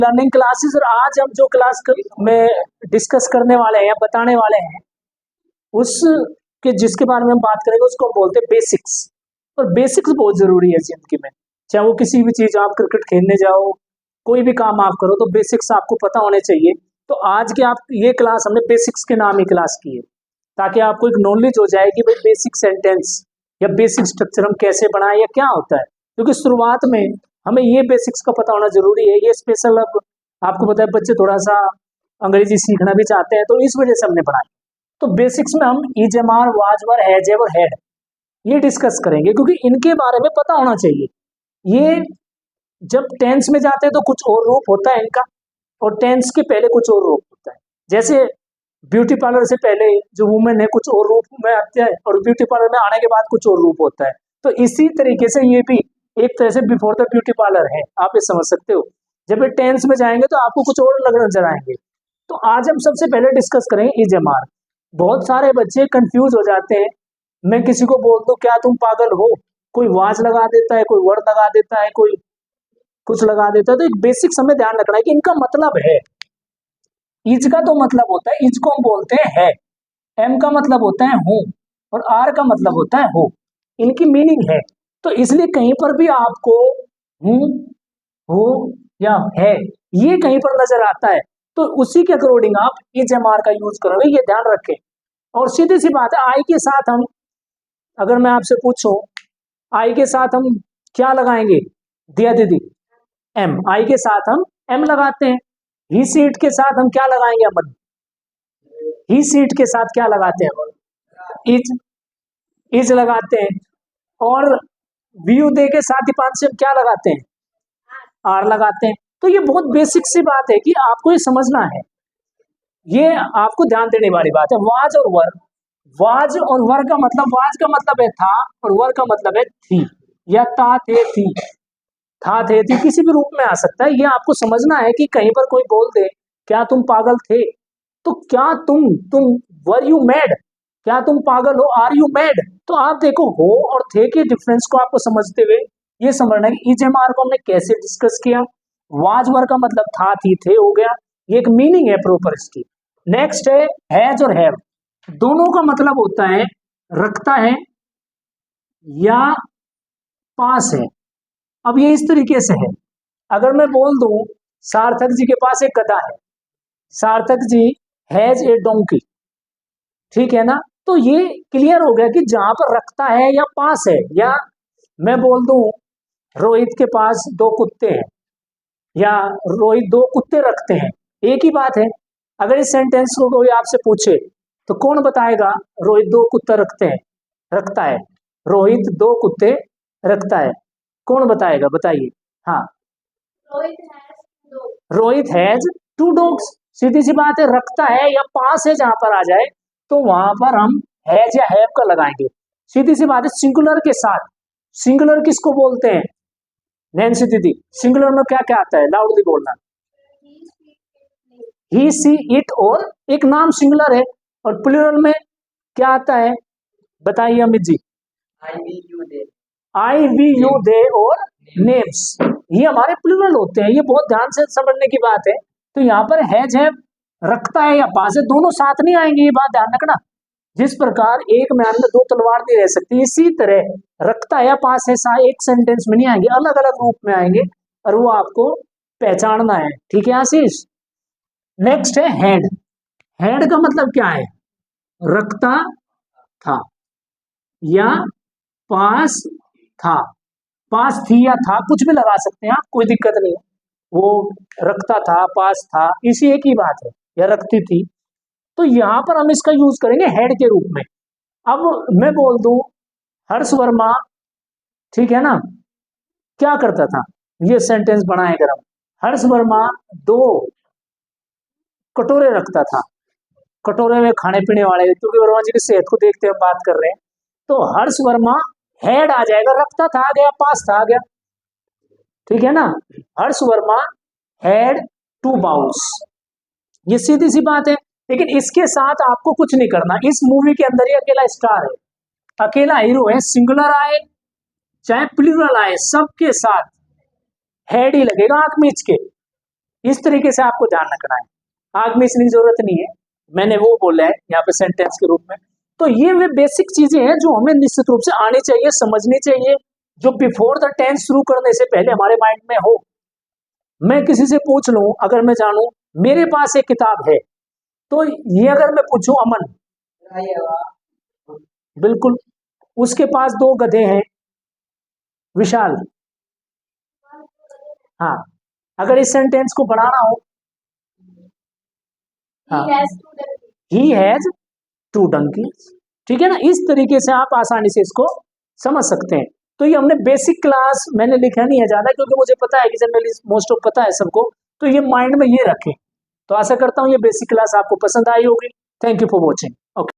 Learning classes. और आज हम जो क्लास में डिस्कस करने वाले हैं या बताने वाले हैं उस के जिसके बारे में हम बात करेंगे उसको हम बोलते हैं बेसिक्स। और बेसिक्स बहुत जरूरी है जिंदगी में, चाहे वो किसी भी चीज, आप क्रिकेट खेलने जाओ, कोई भी काम आप करो तो बेसिक्स आपको पता होने चाहिए। तो आज की आप ये क्लास हमने बेसिक्स के नाम ही क्लास की है, ताकि आपको एक नॉलेज हो जाए कि भाई बेसिक सेंटेंस या बेसिक स्ट्रक्चर हम कैसे बनाएं या क्या होता है। क्योंकि शुरुआत में हमें ये बेसिक्स का पता होना जरूरी है। ये स्पेशल, अब आपको पता है बच्चे थोड़ा सा अंग्रेजी सीखना भी चाहते हैं, तो इस वजह से हमने पढ़ाई। तो बेसिक्स में हम इजमार, वाजवर, हैजेब और हेड ये डिस्कस करेंगे, क्योंकि इनके बारे में पता होना चाहिए। ये जब टेंस में जाते हैं तो कुछ और रूप होता है इनका, और टेंस के पहले कुछ और रूप होता है। जैसे ब्यूटी पार्लर से पहले जो वुमेन है कुछ और रूप में आते हैं, और ब्यूटी पार्लर में आने के बाद कुछ और रूप होता है। तो इसी तरीके से ये भी एक तरह से बिफोर द ब्यूटी पार्लर है, आप ये समझ सकते हो। जब ये टेंस में जाएंगे तो आपको कुछ और लगने नजर आएंगे। तो आज हम सबसे पहले डिस्कस करेंगे इजमार। बहुत सारे बच्चे कंफ्यूज हो जाते हैं। मैं किसी को बोल दूं क्या तुम पागल हो, कोई वाज लगा देता है, कोई वर्ड लगा देता है, कोई कुछ लगा देता है। तो एक बेसिक हमें ध्यान रखना है कि इनका मतलब है। इज का तो मतलब होता है, इज को हम बोलते हैं है, एम का मतलब होता है हूं, और आर का मतलब होता है हो। इनकी मीनिंग है। तो इसलिए कहीं पर भी आपको हूं, हो या है ये कहीं पर नजर आता है तो उसी के अकॉर्डिंग आप इजमार का यूज करोगे, ये ध्यान रखें। और सीधी सी बात है, आई के साथ हम, अगर मैं आपसे पूछूं आई के साथ हम क्या लगाएंगे दिया दीदी, एम। आई के साथ हम एम लगाते हैं। ही सीट के साथ हम क्या लगाएंगे अमन, ही सीट के साथ क्या लगाते हैं, इज, इज लगाते हैं। और व्यू दे के साथ ही पांच से हम क्या लगाते हैं, आर लगाते हैं। तो ये बहुत बेसिक सी बात है कि आपको ये समझना है, ये आपको ध्यान देने वाली बात है। वाज और वर, वाज और वर का मतलब, वाज का मतलब है था और वर का मतलब है थी, या ता थे थी, था थे थी, किसी भी रूप में आ सकता है। ये आपको समझना है कि कहीं पर कोई बोल दे क्या तुम पागल थे, तो क्या तुम वर यू मैड, क्या तुम पागल हो, आर यू मैड। तो आप देखो हो और थे के डिफरेंस को आपको समझते हुए ये समझना है कि इजमार को हमने कैसे डिस्कस किया। वाज वर का मतलब था थी थे हो गया, ये एक मीनिंग है प्रॉपर इसकी। नेक्स्ट है हैज और हैव। दोनों का मतलब होता है रखता है या पास है। अब ये इस तरीके से है, अगर मैं बोल दूं सार्थक जी के पास एक गधा है, Sarthak ji has a donkey, ठीक है ना। तो ये क्लियर हो गया कि जहां पर रखता है या पास है। या मैं बोल दूं रोहित के पास दो कुत्ते हैं, या रोहित दो कुत्ते रखते हैं, एक ही बात है। अगर इस सेंटेंस को कोई आपसे पूछे तो कौन बताएगा रोहित दो कुत्ते रखते हैं, रखता है, रोहित दो कुत्ते रखता है, कौन बताएगा बताइए। हाँ, रोहित हैज टू डॉग्स। सीधी सी बात है, रखता है या पास है जहां पर आ जाए तो वहां पर हम हैज या हैव का लगाएंगे। सीधी सी बात है, सिंगुलर के साथ, सिंगुलर किसको बोलते हैं नैन्सी दीदी, सिंगुलर में क्या क्या आता है, लाउडली बोलना। ही सी इट, और एक नाम सिंगुलर है। और प्लूरल में क्या आता है बताइए अमित जी। आई वी यू दे और नेम्स, ये हमारे प्लूरल होते हैं। ये बहुत ध्यान से समझने की बात है। तो यहाँ पर हैज है, रखता है या पास है, दोनों साथ नहीं आएंगे, ये बात ध्यान रखना। जिस प्रकार एक म्यान में दो तलवार नहीं रह सकती, इसी तरह रखता है या पास है एक सेंटेंस में नहीं आएंगे, अलग अलग रूप में आएंगे, और वो आपको पहचानना है, ठीक है आशीष। नेक्स्ट है हैड। हैड का मतलब क्या है, रखता था या पास था, पास थी या था, कुछ भी लगा सकते हैं आप, कोई दिक्कत नहीं है। वो रखता था, पास था, इसी एक ही बात है, या रखती थी। तो यहां पर हम इसका यूज करेंगे हेड के रूप में। अब मैं बोल दूं हर्ष वर्मा, ठीक है ना, क्या करता था, ये सेंटेंस बनाए अगर हम, हर्ष वर्मा दो कटोरे रखता था, कटोरे में खाने पीने वाले, क्योंकि वर्मा जी की सेहत को देखते हुए बात कर रहे हैं। तो हर्ष वर्मा हेड आ जाएगा, रखता था आ गया, पास था आ गया, ठीक है ना। हर्ष वर्मा हैड टू बाउल्स, ये सीधी सी बात है। लेकिन इसके साथ आपको कुछ नहीं करना, इस मूवी के अंदर ही अकेला स्टार है, अकेला हीरो है, सिंगुलर आए चाहे प्लूरल आए सबके साथ हैड ही लगेगा आंख मीच के। इस तरीके से आपको ध्यान रखना है, आग में इसलिए जरूरत नहीं है, मैंने वो बोला है यहाँ पे सेंटेंस के रूप में। तो ये वे बेसिक चीजें हैं जो हमें निश्चित रूप से आनी चाहिए, समझनी चाहिए, जो बिफोर द टेंस शुरू करने से पहले हमारे माइंड में हो। मैं किसी से पूछ लूं, अगर मैं जानूं मेरे पास एक किताब है, तो ये अगर मैं पूछूं अमन, बिल्कुल, उसके पास 2 गधे हैं, विशाल, हाँ, अगर इस सेंटेंस को बढ़ाना हो, हाँ, ही हैज 2 donkeys, ठीक है ना। इस तरीके से आप आसानी से इसको समझ सकते हैं। तो ये हमने बेसिक क्लास, मैंने लिखा नहीं है ज्यादा क्योंकि मुझे पता है कि जनरली मोस्ट ऑफ पता है सबको, तो ये माइंड में ये रखें। तो आशा करता हूँ ये बेसिक क्लास आपको पसंद आई होगी। Thank you for watching.